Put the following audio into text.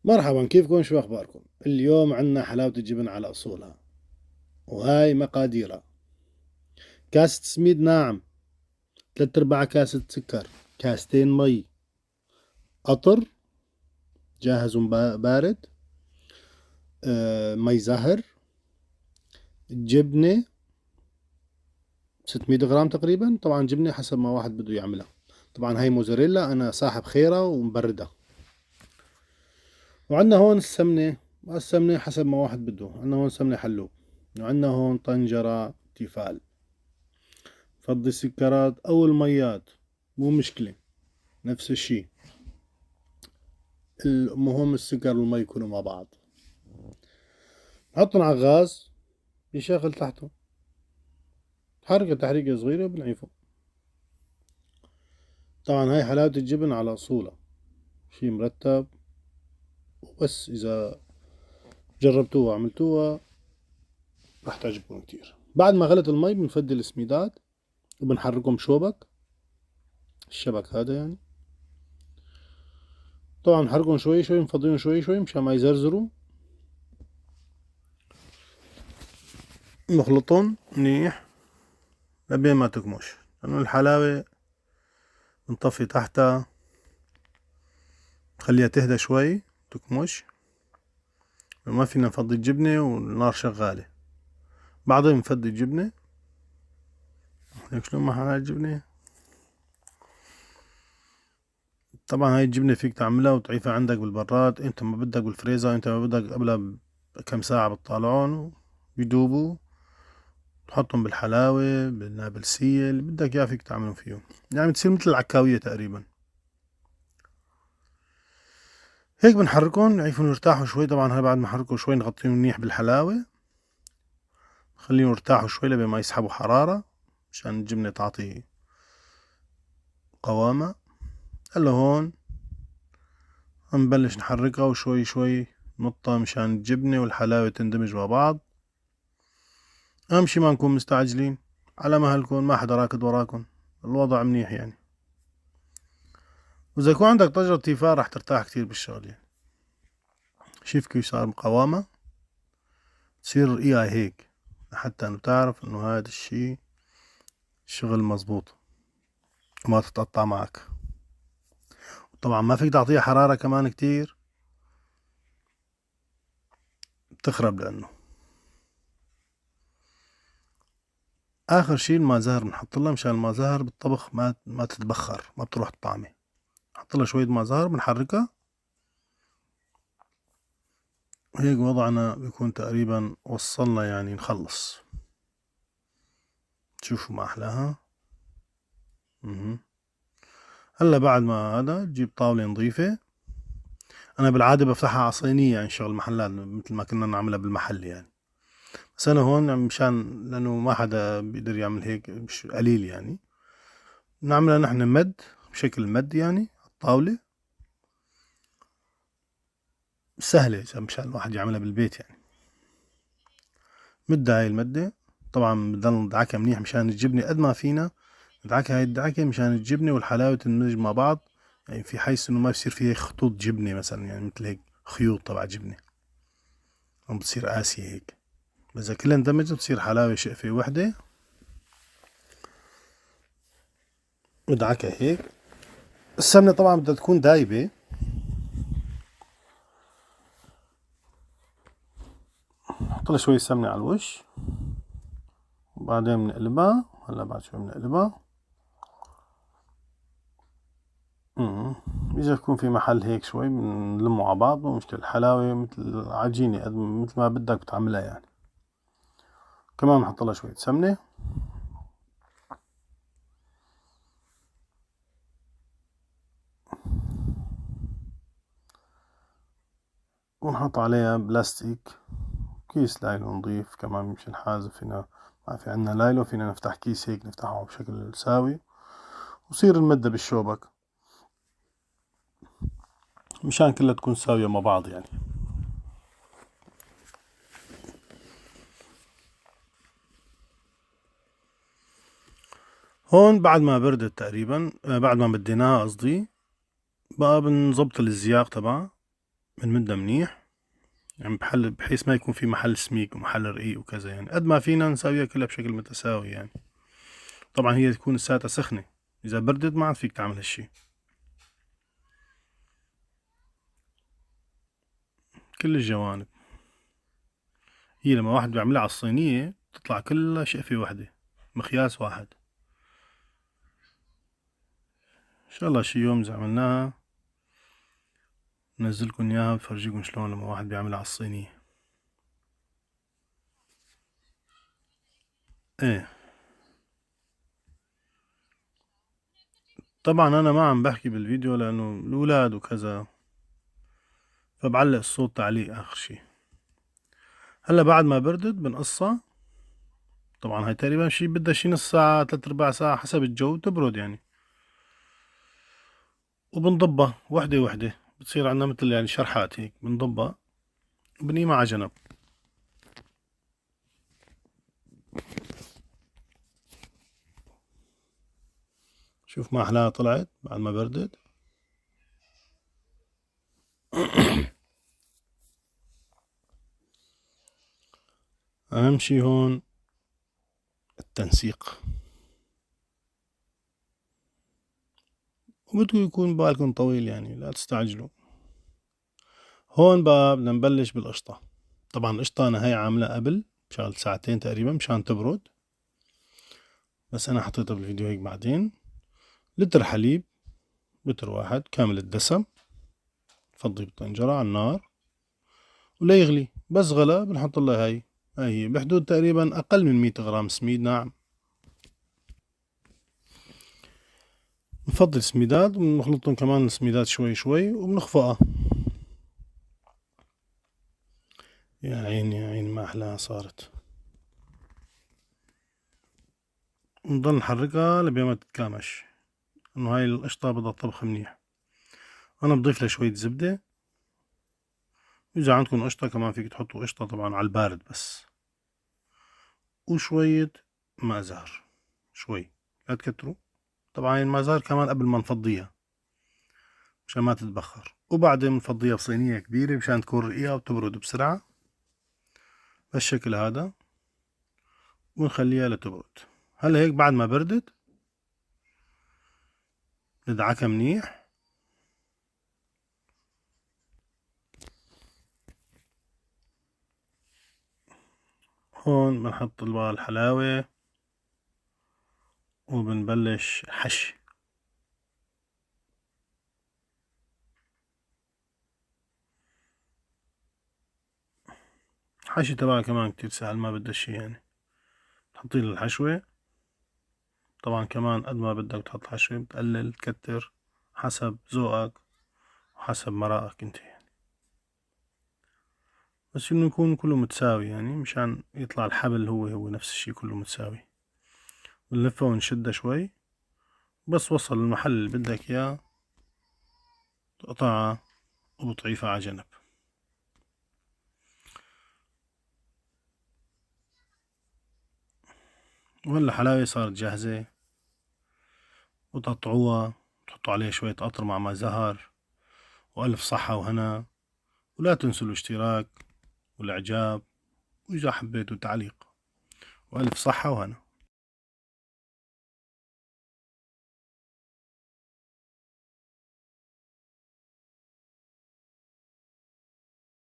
مرحبا، كيفكم؟ شو أخباركم؟ اليوم عنا حلاوة الجبن على أصولها، وهاي مقاديرها: كاسة سميد ناعم، 3/4 كاسة سكر، كاستين مي، قطر جاهز بارد، مي زهر، جبنة 600 غرام تقريبا، طبعا جبنة حسب ما واحد بده يعملها. طبعا هاي موزاريلا أنا صاحب خيرة ومبردة. وعندنا هون السمنة حسب ما واحد بده. عندنا هون سمنة حلوب، وعندنا هون طنجرة تيفال. فضي السكرات أو الميات مو مشكلة، نفس الشي. المهم السكر والمي يكونوا مع بعض. نحطهم على الغاز يشغل تحته، حركة تحريكة صغيرة بنعيفه. طبعا هاي حلاوة الجبن على أصولها، شي مرتب. وبس إذا جربتوها وعملتوها راح تعجبكم كتير. بعد ما غلت المي بنفضي السميدات وبنحركهم بشوبك، الشبك هذا يعني. طبعا بنحركهم شوي شوي، بنفضيهم شوي شوي مشان ما يزرزروا. نخلطهم منيح لبين ما تكمش، لأنه الحلاوة بنطفي تحتها، خليها تهدى شوي تكمش. ما فينا نفضي الجبنة والنار شغالة. بعدين بنفضي الجبنة، هيك شلون ما هاي الجبنة. طبعا هاي الجبنة فيك تعملها وتعيفها عندك بالبراد، انت ما بدك بالفريزر، انت ما بدك قبلها بكم ساعة بتطالعون بيدوبوا. تحطهم بالحلاوة بالنابلسية اللي بدك اياه فيك تعملهم فيهم، يعني بتصير مثل العكاوية تقريبا. هيك بنحركهم نعيفهم يرتاحوا شوي. طبعا هاي بعد ما نحركوا شوي نغطيهم منيح بالحلاوة، خليهم يرتاحوا شوي لبين ما يسحبوا حرارة مشان الجبنة تعطي قوامة. هلا هون نبلش نحركها وشوي شوي نطها مشان الجبنة والحلاوة تندمج مع بعض. أهم شي ما نكون مستعجلين، على مهلكم، ما حدا راكد وراكم، الوضع منيح يعني. وإذا يكون عندك طجرة تيفال راح ترتاح كتير بالشغل يعني. شوف كيف صار مقاومة، تصير رقيقة هيك حتى انه تعرف انه هذا الشي شغل مزبوط وما تتقطع معك. طبعا ما فيك تعطيها حرارة كمان كتير، بتخرب. لانه اخر شي الماء زهر بنحط لها مشان الماء زهر بالطبخ ما تتبخر، ما بتروح الطعمة. نحط لها شوية ماء زهر بنحركها. هيك وضعنا بيكون تقريبا وصلنا يعني نخلص. شوفوا ما احلاها. هلا بعد ما هذا تجيب طاولة نظيفة. انا بالعادة بفتحها على صينية يعني شغل محلات مثل ما كنا نعملها بالمحل يعني. بس انا هون مشان لانه ما حدا بيقدر يعمل هيك، مش قليل يعني، نعملها نحن مد بشكل مد يعني على الطاولة. سهلة مشان الواحد يعملها بالبيت يعني. مدها هاي المدة. طبعا بضل ندعكها منيح مشان الجبنة قد ما فينا ندعكها هاي الدعكة مشان الجبنة والحلاوة تندمج مع بعض، يعني في حيث انه ما بصير فيها خطوط جبنة مثلا، يعني مثل هيك خيوط تبع جبنة عم بتصير قاسية هيك. إذا كلها اندمجت بتصير حلاوة شقفة وحدة. ادعكها هيك. السمنة طبعا بدها تكون دايبة. نحط لها شوي سمنة على الوش وبعدين بنقلبها. هلا بعد شوي بنقلبها. إذا يكون في محل هيك شوي بنلمه على بعض، مو مشكلة. الحلاوة مثل عجينة مثل ما بدك بتعملها يعني. كمان بنحط لها شوية سمنة. ونحط عليها بلاستيك، كيس لايلون نظيف كمان مش الحازة. فينا ما في عنا لايلون، فينا نفتح كيس هيك نفتحه بشكل ساوي وصير المدة بالشوبك مشان كلها تكون ساوية مع بعض يعني. هون بعد ما بردت تقريبا، بعد ما بديناها قصدي، بقى بنظبط الزياق تبعها. بنمدها منيح يعني بحيث ما يكون في محل سميك ومحل رقيق وكذا، يعني قد ما فينا نساويها كلها بشكل متساوي يعني. طبعا هي تكون لساتها سخنة، إذا بردت ما عاد فيك تعمل هالشي. كل الجوانب هي لما واحد بيعملها على الصينية تطلع كلها شقفة واحدة، مخياس واحد. إن شاء الله شي يوم إذا عملناها ننزلكن إياها وبفرجيكن شلون لما واحد بيعملها على الصينية. إيه طبعا أنا ما عم بحكي بالفيديو لأنه الأولاد وكذا، فبعلق الصوت تعليق آخر شي. هلا بعد ما بردت بنقصها. طبعا هاي تقريبا شي بدها شي نص ساعة 3/4 ساعة حسب الجو تبرد يعني. وبنضبها وحدة وحدة، بتصير عنا مثل يعني شرحات هيك، بنضبها وبنقيمها على جنب. شوف ما أحلاها طلعت بعد ما بردت. أهم شي هون التنسيق، وبدكم يكون بالكم طويل يعني لا تستعجلوا. هون بقى بدنا نبلش بالقشطة. طبعا القشطة أنا هاي عاملة قبل بشغل ساعتين تقريبا مشان تبرد، بس أنا حطيتها بالفيديو هيك بعدين. لتر حليب، لتر واحد كامل الدسم، فضي بالطنجرة على النار ولا يغلي. بس غلا بنحط له هاي هي بحدود تقريبا أقل من 100 غرام سميد ناعم. بنفضي السميدات وبنخلطهم كمان السميدات شوي شوي وبنخفقها. يا عيني يا عيني ما أحلاها صارت. نضل نحركها لبين ما تتكامش، إنه هاي القشطة بدها طبخ منيح. أنا بضيف لها شوية زبدة، إذا عندكم قشطة كمان فيك تحطوا قشطة طبعا على البارد بس، وشوية ماء زهر شوي لا تكتروا. طبعا الماء زهر كمان قبل ما نفضيها مشان ما تتبخر، وبعدين بنفضيها بصينية كبيرة مشان تكون رقيقة وتبرد بسرعة بالشكل هذا، ونخليها لتبرد. هلا هيك بعد ما بردت ندعكها منيح. هون بنحط الحلاوة وبنبلش حشي. الحشي تبعها كمان كتير سهل ما بدها شي يعني. تحطي الحشوة، طبعا كمان قد ما بدك تحط حشوة بتقلل تكتر حسب ذوقك وحسب مرائك انت يعني. بس انه يكون كله متساوي يعني مشان يطلع الحبل هو نفس الشي كله متساوي. بنلفها ونشدها شوي، بس وصل المحل اللي بدك اياه تقطعها وبطعيفها على جنب. وهلا حلاوة صارت جاهزة، وتقطعوها تحطوا عليها شوية قطر مع ما زهر، وألف صحة وهنا. ولا تنسوا الاشتراك والإعجاب، وإذا حبيتوا تعليق، وألف صحة وهنا.